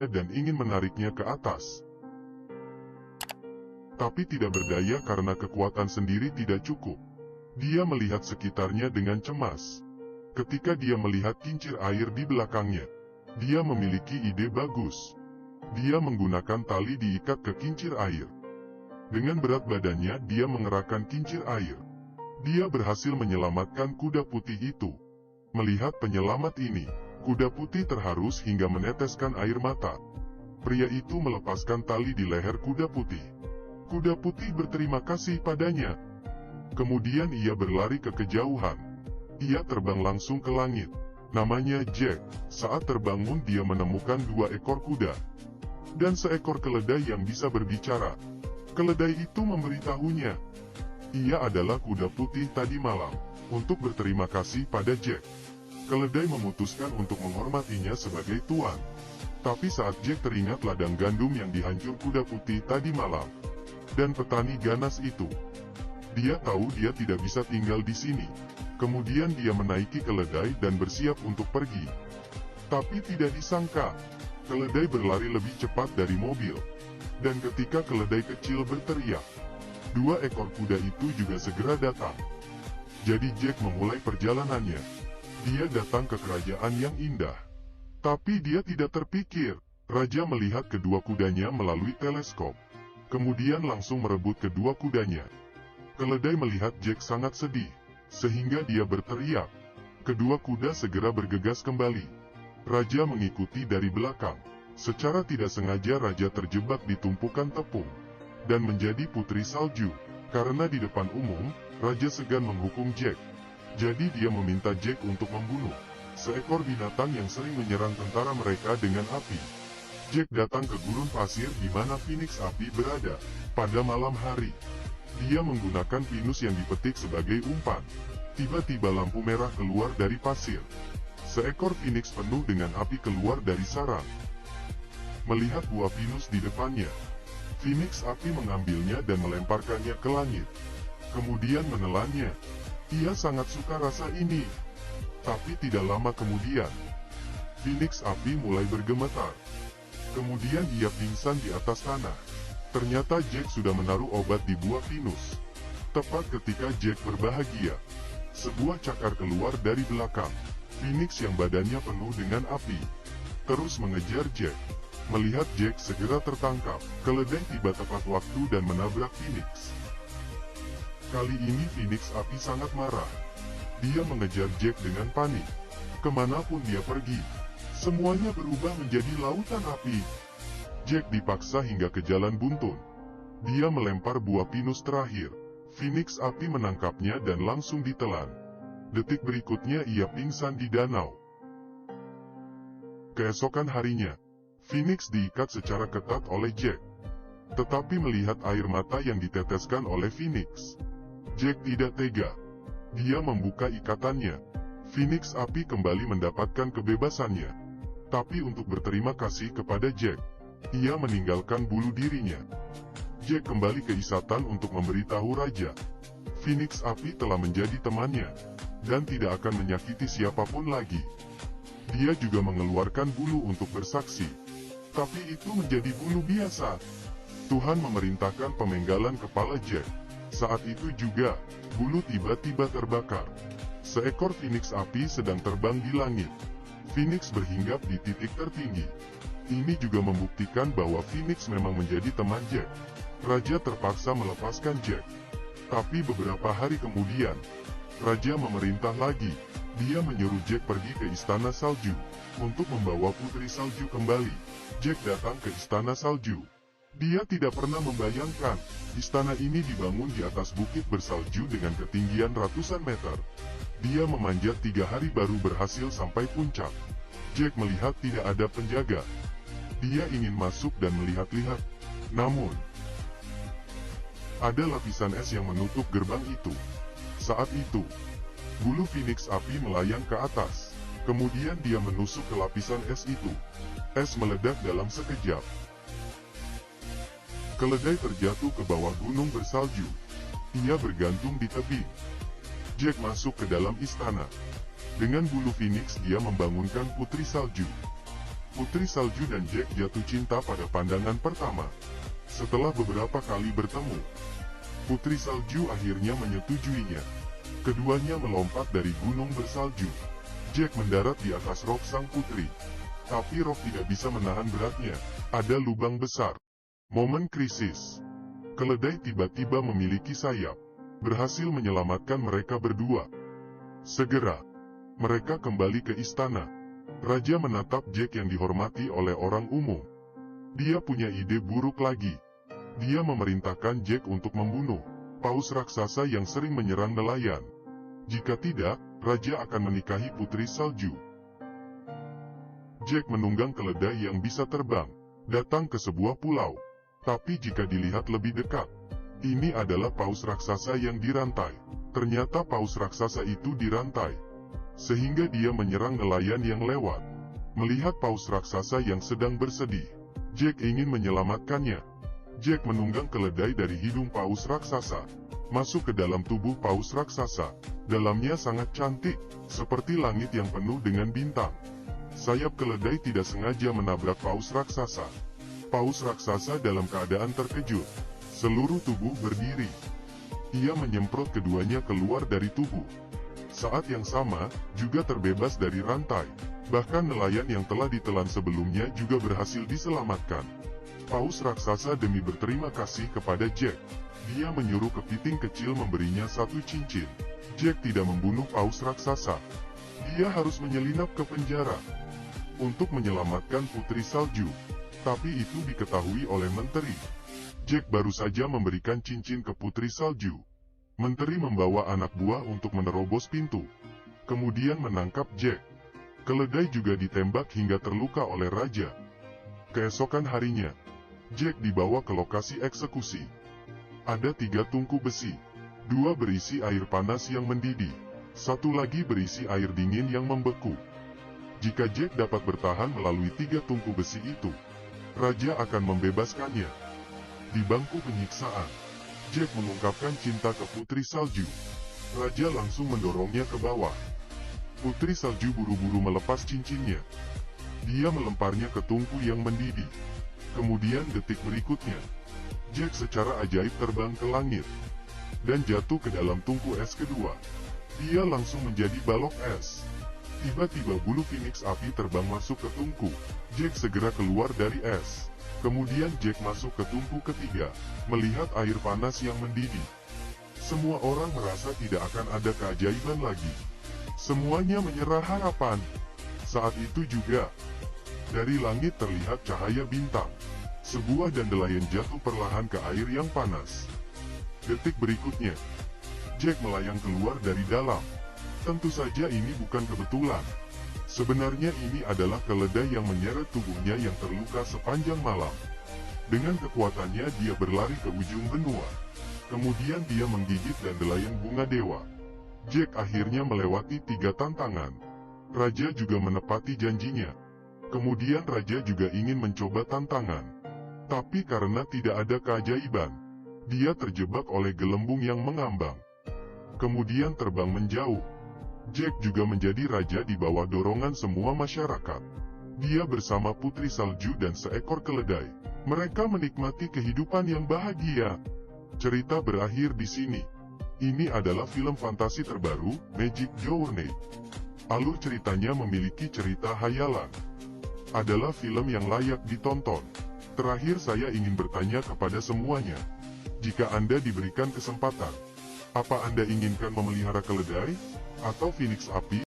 dan ingin menariknya ke atas. Tapi tidak berdaya karena kekuatan sendiri tidak cukup. Dia melihat sekitarnya dengan cemas. Ketika dia melihat kincir air di belakangnya, dia memiliki ide bagus. Dia menggunakan tali diikat ke kincir air. Dengan berat badannya dia mengerahkan kincir air. Dia berhasil menyelamatkan kuda putih itu. Melihat penyelamat ini, kuda putih terharu hingga meneteskan air mata. Pria itu melepaskan tali di leher kuda putih. Kuda putih berterima kasih padanya. Kemudian ia berlari ke kejauhan. Ia terbang langsung ke langit. Namanya Jack. Saat terbangun dia menemukan 2 ekor kuda dan seekor keledai yang bisa berbicara. Keledai itu memberitahunya, ia adalah kuda putih tadi malam. Untuk berterima kasih pada Jack, keledai memutuskan untuk menghormatinya sebagai tuan. Tapi saat Jack teringat ladang gandum yang dihancur kuda putih tadi malam, dan petani ganas itu, dia tahu dia tidak bisa tinggal di sini. Kemudian dia menaiki keledai dan bersiap untuk pergi. Tapi tidak disangka, keledai berlari lebih cepat dari mobil. Dan ketika keledai kecil berteriak, 2 ekor kuda itu juga segera datang. Jadi Jack memulai perjalanannya. Dia datang ke kerajaan yang indah. Tapi dia tidak terpikir, raja melihat kedua kudanya melalui teleskop. Kemudian langsung merebut kedua kudanya. Keledai melihat Jack sangat sedih, sehingga dia berteriak. Kedua kuda segera bergegas kembali. Raja mengikuti dari belakang. Secara tidak sengaja raja terjebak di tumpukan tepung dan menjadi putri salju. Karena di depan umum, raja segan menghukum Jack. Jadi dia meminta Jack untuk membunuh seekor binatang yang sering menyerang tentara mereka dengan api. Jack datang ke gurun pasir di mana Phoenix api berada. Pada malam hari, dia menggunakan pinus yang dipetik sebagai umpan. Tiba-tiba lampu merah keluar dari pasir. Seekor Phoenix penuh dengan api keluar dari sarang. Melihat buah pinus di depannya, Phoenix api mengambilnya dan melemparkannya ke langit. Kemudian menelannya. Ia sangat suka rasa ini. Tapi tidak lama kemudian, Phoenix api mulai bergemetar. Kemudian dia pingsan di atas tanah. Ternyata Jack sudah menaruh obat di buah pinus. Tepat ketika Jack berbahagia, sebuah cakar keluar dari belakang. Phoenix yang badannya penuh dengan api terus mengejar Jack. Melihat Jack segera tertangkap, keledai tiba tepat waktu dan menabrak Phoenix. Kali ini Phoenix api sangat marah. Dia mengejar Jack dengan panik. Kemanapun dia pergi, semuanya berubah menjadi lautan api. Jack dipaksa hingga ke jalan buntun. Dia melempar buah pinus terakhir. Phoenix api menangkapnya dan langsung ditelan. Detik berikutnya ia pingsan di danau. Keesokan harinya, Phoenix diikat secara ketat oleh Jack. Tetapi melihat air mata yang diteteskan oleh Phoenix, Jack tidak tega. Dia membuka ikatannya. Phoenix api kembali mendapatkan kebebasannya. Tapi untuk berterima kasih kepada Jack, ia meninggalkan bulu dirinya. Jack kembali ke Isatan untuk memberitahu raja, Phoenix api telah menjadi temannya, dan tidak akan menyakiti siapapun lagi. Dia juga mengeluarkan bulu untuk bersaksi. Tapi itu menjadi bulu biasa. Tuhan memerintahkan pemenggalan kepala Jack. Saat itu juga, bulu tiba-tiba terbakar. Seekor Phoenix api sedang terbang di langit. Phoenix berhinggap di titik tertinggi. Ini juga membuktikan bahwa Phoenix memang menjadi teman Jack. Raja terpaksa melepaskan Jack. Tapi beberapa hari kemudian, raja memerintah lagi. Dia menyuruh Jack pergi ke istana salju untuk membawa putri salju kembali. Jack datang ke istana salju. Dia tidak pernah membayangkan, istana ini dibangun di atas bukit bersalju dengan ketinggian ratusan meter. Dia memanjat 3 hari baru berhasil sampai puncak. Jack melihat tidak ada penjaga. Dia ingin masuk dan melihat-lihat. Namun, ada lapisan es yang menutup gerbang itu. Saat itu, bulu Phoenix api melayang ke atas. Kemudian dia menusuk ke lapisan es itu. Es meledak dalam sekejap. Keledai terjatuh ke bawah gunung bersalju. Ia bergantung di tebing. Jack masuk ke dalam istana. Dengan bulu Phoenix dia membangunkan putri salju. Putri Salju dan Jack jatuh cinta pada pandangan pertama. Setelah beberapa kali bertemu, Putri Salju akhirnya menyetujuinya. Keduanya melompat dari gunung bersalju. Jack mendarat di atas rok sang putri. Tapi rok tidak bisa menahan beratnya. Ada lubang besar. Momen krisis. Keledai tiba-tiba memiliki sayap. Berhasil menyelamatkan mereka berdua. Segera, mereka kembali ke istana. Raja menatap Jack yang dihormati oleh orang umum. Dia punya ide buruk lagi. Dia memerintahkan Jack untuk membunuh paus raksasa yang sering menyerang nelayan. Jika tidak, Raja akan menikahi Putri Salju. Jack menunggang keledai yang bisa terbang, datang ke sebuah pulau. Tapi jika dilihat lebih dekat, ini adalah paus raksasa yang dirantai. Ternyata paus raksasa itu dirantai, sehingga dia menyerang nelayan yang lewat. Melihat paus raksasa yang sedang bersedih, Jack ingin menyelamatkannya. Jack menunggang keledai dari hidung paus raksasa, masuk ke dalam tubuh paus raksasa. Dalamnya sangat cantik, seperti langit yang penuh dengan bintang. Sayap keledai tidak sengaja menabrak paus raksasa. Paus raksasa dalam keadaan terkejut. Seluruh tubuh berdiri. Ia menyemprot keduanya keluar dari tubuh. Saat yang sama, juga terbebas dari rantai. Bahkan nelayan yang telah ditelan sebelumnya juga berhasil diselamatkan. Paus raksasa demi berterima kasih kepada Jack, dia menyuruh kepiting kecil memberinya satu cincin. Jack tidak membunuh paus raksasa. Dia harus menyelinap ke penjara untuk menyelamatkan Putri Salju. Tapi itu diketahui oleh menteri. Jack baru saja memberikan cincin ke Putri Salju. Menteri membawa anak buah untuk menerobos pintu, kemudian menangkap Jack. Keledai juga ditembak hingga terluka oleh raja. Keesokan harinya, Jack dibawa ke lokasi eksekusi. Ada 3 tungku besi. 2 berisi air panas yang mendidih. 1 lagi berisi air dingin yang membeku. Jika Jack dapat bertahan melalui 3 tungku besi itu, raja akan membebaskannya. Di bangku penyiksaan, Jack mengungkapkan cinta ke Putri Salju. Raja langsung mendorongnya ke bawah. Putri Salju buru-buru melepas cincinnya. Dia melemparnya ke tungku yang mendidih. Kemudian detik berikutnya, Jack secara ajaib terbang ke langit dan jatuh ke dalam tungku es kedua. Dia langsung menjadi balok es. Tiba-tiba bulu Phoenix api terbang masuk ke tungku. Jack segera keluar dari es. Kemudian Jack masuk ke tungku ketiga, melihat air panas yang mendidih. Semua orang merasa tidak akan ada keajaiban lagi. Semuanya menyerah harapan. Saat itu juga, dari langit terlihat cahaya bintang. Sebuah dandelion jatuh perlahan ke air yang panas. Detik berikutnya, Jack melayang keluar dari dalam. Tentu saja ini bukan kebetulan. Sebenarnya ini adalah keledai yang menyeret tubuhnya yang terluka sepanjang malam. Dengan kekuatannya dia berlari ke ujung benua. Kemudian dia menggigit dandelion bunga dewa. Jack akhirnya melewati 3 tantangan. Raja juga menepati janjinya. Kemudian Raja juga ingin mencoba tantangan. Tapi karena tidak ada keajaiban, dia terjebak oleh gelembung yang mengambang. Kemudian terbang menjauh. Jack juga menjadi raja di bawah dorongan semua masyarakat. Dia bersama Putri Salju dan seekor keledai. Mereka menikmati kehidupan yang bahagia. Cerita berakhir di sini. Ini adalah film fantasi terbaru, Magic Journey. Alur ceritanya memiliki cerita hayalan. Adalah film yang layak ditonton. Terakhir saya ingin bertanya kepada semuanya. Jika Anda diberikan kesempatan, apa Anda inginkan memelihara keledai atau Phoenix api?